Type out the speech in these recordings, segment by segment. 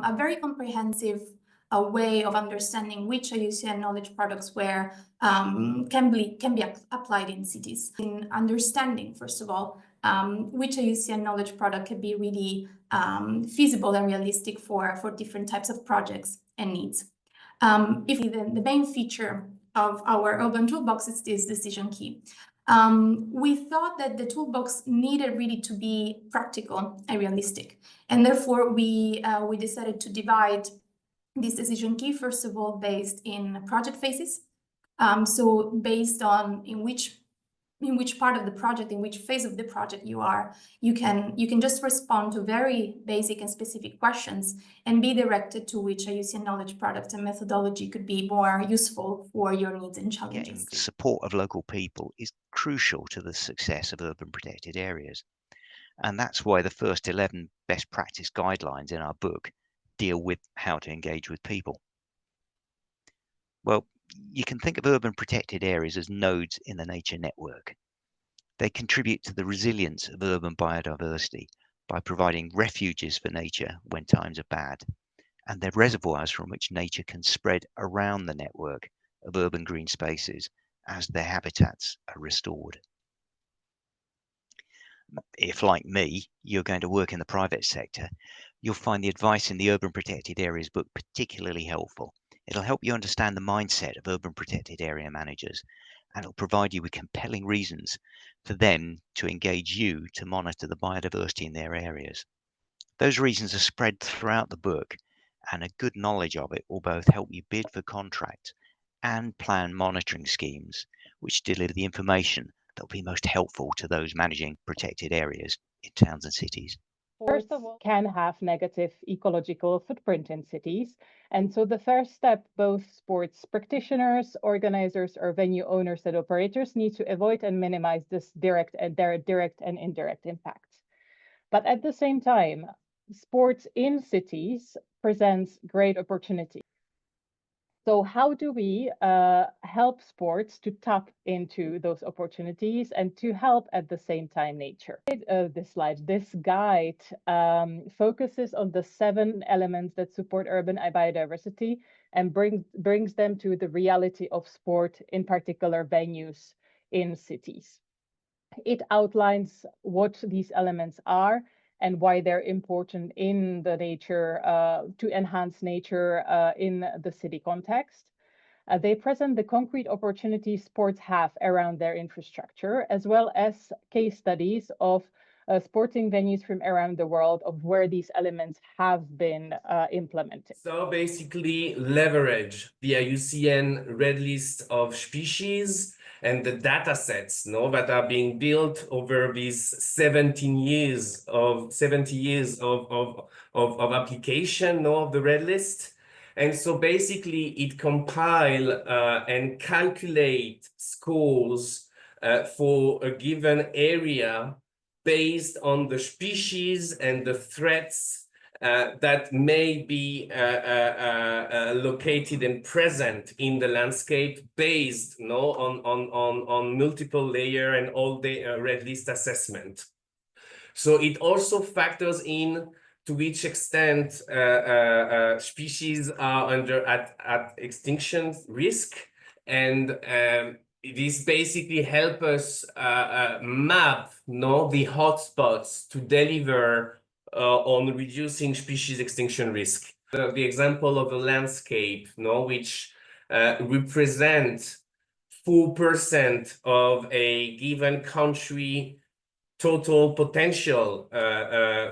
a very comprehensive way of understanding which IUCN knowledge products can be applied in cities. In understanding, first of all, which IUCN knowledge product can be really feasible and realistic for different types of projects and needs. If the main feature of our urban toolbox is this decision key. We thought that the toolbox needed really to be practical and realistic, and therefore we decided to divide this decision key, first of all, based in project phases. So based on in which part of the project, in which phase of the project you are, you can just respond to very basic and specific questions and be directed to which IUCN knowledge product and methodology could be more useful for your needs and challenges. Getting support of local people is crucial to the success of urban protected areas. And that's why the first 11 best practice guidelines in our book deal with how to engage with people. Well, you can think of urban protected areas as nodes in the nature network. They contribute to the resilience of urban biodiversity by providing refuges for nature when times are bad, and they're reservoirs from which nature can spread around the network of urban green spaces as their habitats are restored. If, like me, you're going to work in the private sector, you'll find the advice in the Urban Protected Areas book particularly helpful. It'll help you understand the mindset of urban protected area managers, and it'll provide you with compelling reasons for them to engage you to monitor the biodiversity in their areas. Those reasons are spread throughout the book, and a good knowledge of it will both help you bid for contracts and plan monitoring schemes which deliver the information that will be most helpful to those managing protected areas in towns and cities. First of all, can have negative ecological footprint in cities. And so the first step, both sports practitioners, organizers, or venue owners and operators need to avoid and minimize this direct and indirect impacts. But at the same time, sports in cities presents great opportunity. So how do we help sports to tap into those opportunities and to help at the same time nature? This guide focuses on the 7 elements that support urban biodiversity and brings them to the reality of sport, in particular venues in cities. It outlines what these elements are and why they're important in the nature, to enhance nature in the city context. They present the concrete opportunities sports have around their infrastructure, as well as case studies of sporting venues from around the world of where these elements have been implemented. So basically leverage the IUCN Red List of species and the data sets that are being built over these 70 years of application of the Red List. And so basically it compile and calculate scores for a given area based on the species and the threats that may be located and present in the landscape based on multiple layer and all the Red List assessment. So it also factors in to which extent species are at extinction risk, and this basically help us map the hotspots to deliver on reducing species extinction risk. The example of a landscape, which represent 4% of a given country total potential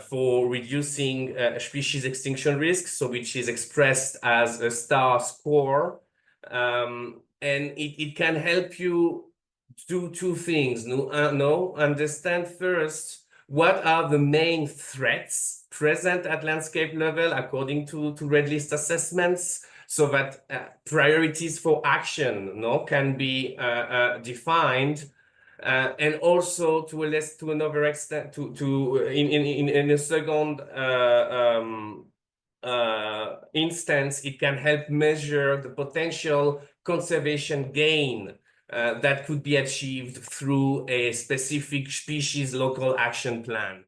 for reducing species extinction risk, so which is expressed as a star score, and it can help you do 2 things. Understand first what are the main threats present at landscape level according to Red List assessments, so that priorities for action can be defined, and also to another extent in a second instance, it can help measure the potential conservation gain that could be achieved through a specific species local action plan.